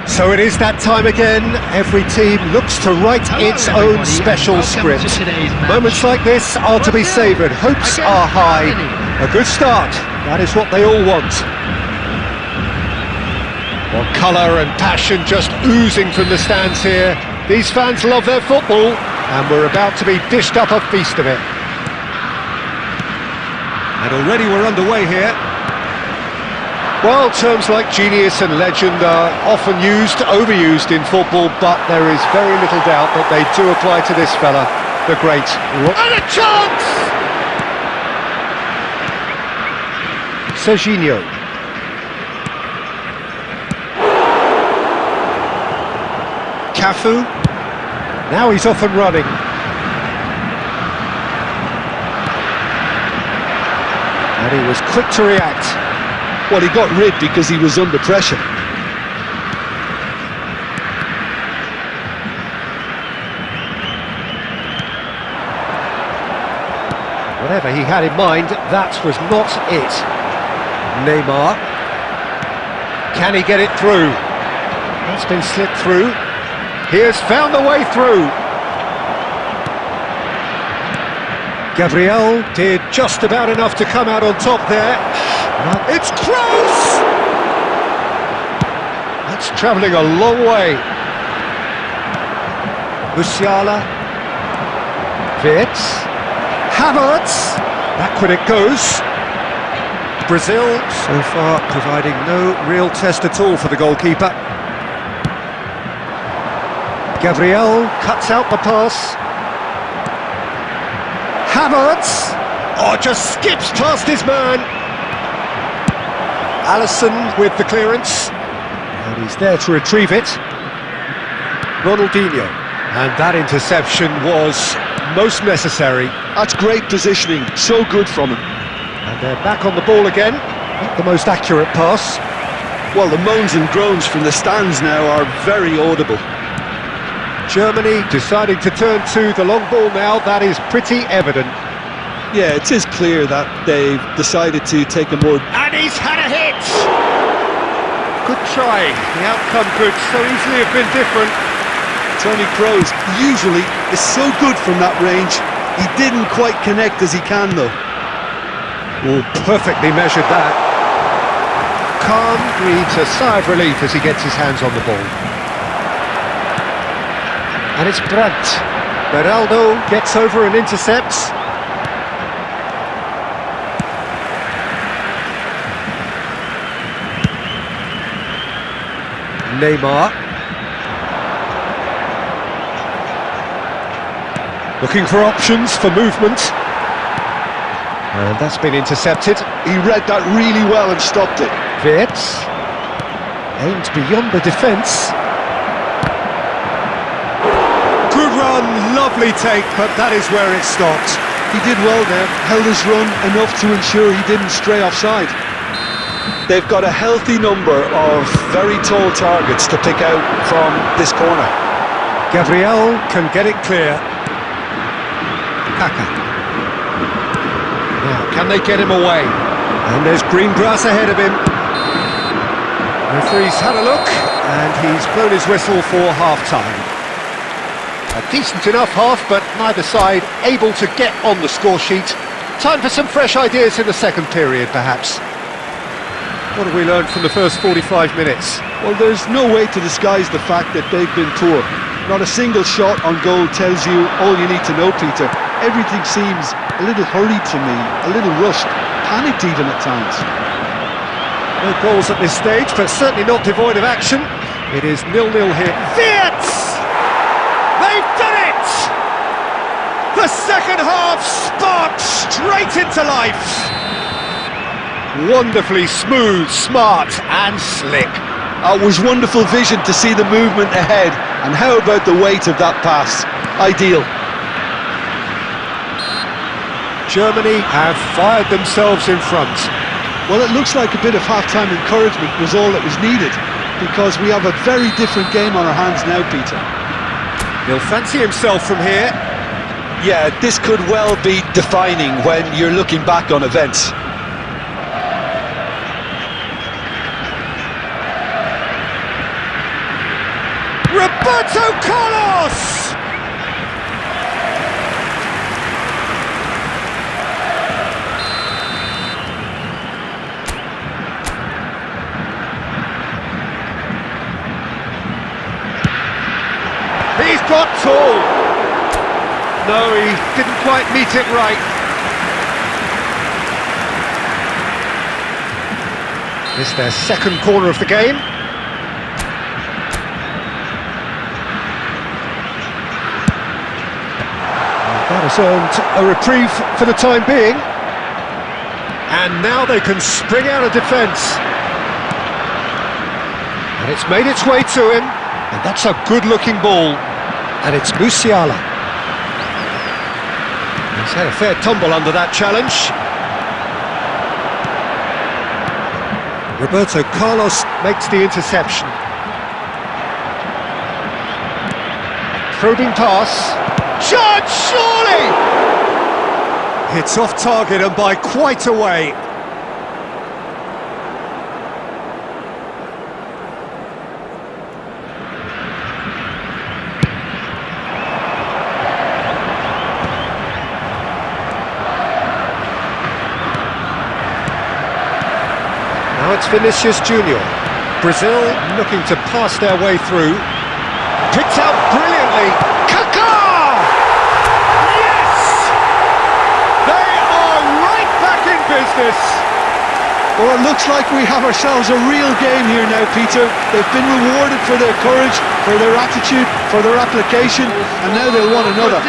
So it is that time again. Every team looks to write its own special script. Moments like this are to be savoured. Hopes are high. A good start. That is what they all want. Well, colour and passion just oozing from the stands here. These fans love their football, and we're about to be dished up a feast of it. And already we're underway here. Well, terms like genius and legend are often overused in football, but there is very little doubt that they do apply to this fella, the great. And a chance! Serginho. Cafu. Now he's off and running. And he was quick to react. Well, he got rid because he was under pressure. Whatever he had in mind, that was not it. Neymar. Can he get it through? That's been slipped through. He has found the way through. Gabriel did just about enough to come out on top there. It's close! That's travelling a long way. Musiala. Wirtz. Havertz. Backward it goes. Brazil, so far, providing no real test at all for the goalkeeper. Gabriel cuts out the pass. Havertz! Oh, just skips past his man. Alisson with the clearance, and he's there to retrieve it. Ronaldinho, and that interception was most necessary. That's great positioning, so good from him. And they're back on the ball again. Not the most accurate pass. Well, the moans and groans from the stands now are very audible. Germany deciding to turn to the long ball now, that is pretty evident. Yeah, it is clear that they've decided to take a more... And he's had a hit! Good try. The outcome could so easily have been different. Tony Kroos usually is so good from that range. He didn't quite connect as he can, though. Oh, perfectly measured that. Calm breathes a sigh of relief as he gets his hands on the ball. And it's Brandt. Beraldo gets over and intercepts. Neymar. Looking for options for movement. And that's been intercepted. He read that really well and stopped it. Wirtz. Aimed beyond the defence. Good run, lovely take, but that is where it stopped. He did well there, held his run enough to ensure he didn't stray offside. They've got a healthy number of very tall targets to pick out from this corner. Gabriel can get it clear. Kaka. Now, can they get him away? And there's green grass ahead of him. Referee's had a look, and he's blown his whistle for half-time. A decent enough half, but neither side able to get on the score sheet. Time for some fresh ideas in the second period, perhaps. What have we learned from the first 45 minutes? Well, there's no way to disguise the fact that they've been poor. Not a single shot on goal tells you all you need to know, Peter. Everything seems a little hurried to me, a little rushed, panicked even at times. No goals at this stage, but certainly not devoid of action. It is 0-0 here. Wirtz! They've done it! The second half sparked straight into life. Wonderfully smooth, smart and slick. It was wonderful vision to see the movement ahead, and how about the weight of that pass? Ideal. Germany have fired themselves in front. Well, it looks like a bit of half-time encouragement was all that was needed, because we have a very different game on our hands now, Peter. He'll fancy himself from here. Yeah, this could well be defining when you're looking back on events. Roberto Carlos! He's got tall. No, he didn't quite meet it right. It's their second corner of the game. That has earned a reprieve for the time being. And now they can spring out of defence. And it's made its way to him. And that's a good-looking ball. And it's Musiala. He's had a fair tumble under that challenge. Roberto Carlos makes the interception. Probing pass. Shot, surely! It's off target and by quite a way. Now it's Vinicius Junior. Brazil looking to pass their way through. Picked out brilliantly. Kaká! Yes! They are right back in business. Well, it looks like we have ourselves a real game here now, Peter. They've been rewarded for their courage, for their attitude, for their application, and now they'll want another.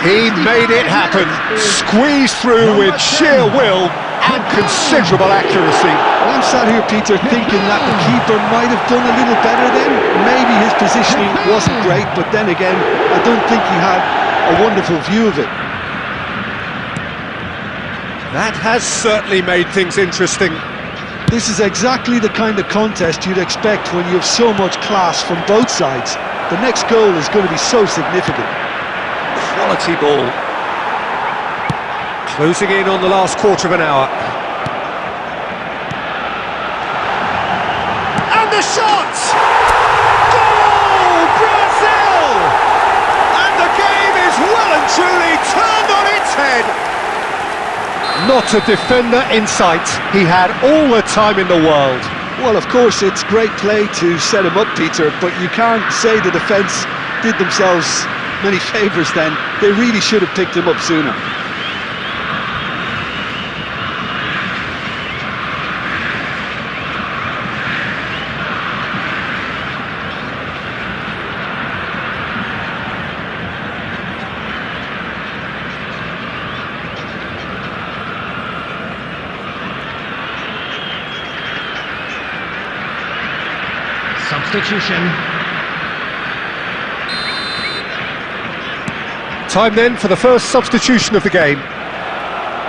He made it happen. Squeezed through with sheer will and considerable accuracy. Well, I'm sat here, Peter, thinking that the keeper might have done a little better then. Maybe his positioning wasn't great, but then again, I don't think he had a wonderful view of it. That has certainly made things interesting. This is exactly the kind of contest you'd expect when you have so much class from both sides. The next goal is going to be so significant. Quality ball. Closing in on the last quarter of an hour. And the shot! Goal! Brazil! And the game is well and truly turned on its head. Not a defender in sight. He had all the time in the world. Well, of course, it's great play to set him up, Peter, but you can't say the defence did themselves many favours then. They really should have picked him up sooner. Substitution. Time then for the first substitution of the game.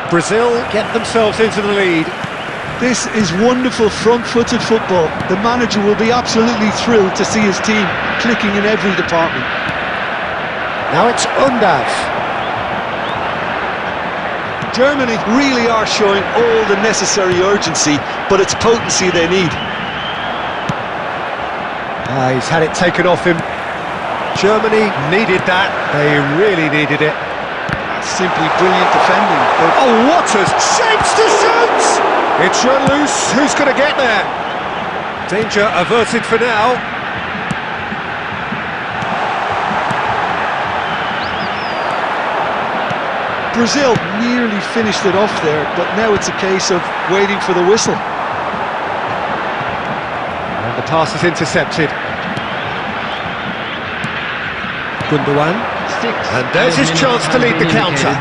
Brazil get themselves into the lead. This is wonderful front-footed football. The manager will be absolutely thrilled to see his team clicking in every department. Now it's Undav. Germany really are showing all the necessary urgency, but it's potency they need. He's had it taken off him. Germany needed that. They really needed it. That's simply brilliant defending. Oh, what a chance to shoot! It's run loose. Who's going to get there? Danger averted for now. Brazil nearly finished it off there, but now it's a case of waiting for the whistle. And the pass is intercepted. Gundogan. And there's his chance to lead the counter.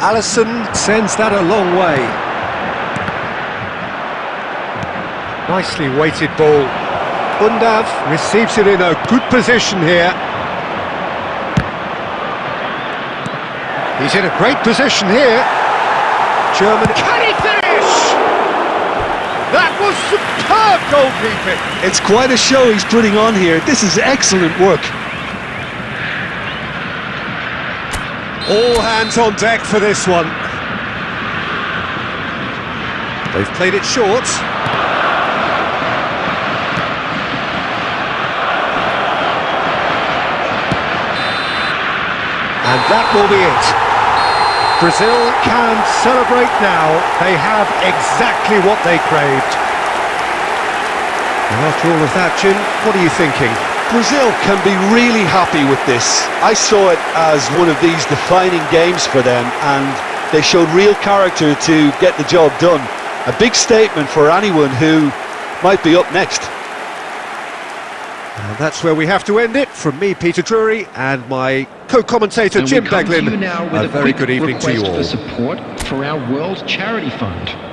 Alisson sends that a long way. Nicely weighted ball. Undav receives it in a good position here. He's in a great position here. Germany. Can he finish? That was superb goalkeeping. It's quite a show he's putting on here. This is excellent work. All hands on deck for this one. They've played it short. And that will be it. Brazil can celebrate now. They have exactly what they craved. And after all of that, Jim, what are you thinking? Brazil can be really happy with this. I saw it as one of these defining games for them, and they showed real character to get the job done. A big statement for anyone who might be up next. And that's where we have to end it. From me, Peter Drury, and my co-commentator, Jim Beglin. A A very good evening to you all. For support for our World Charity Fund.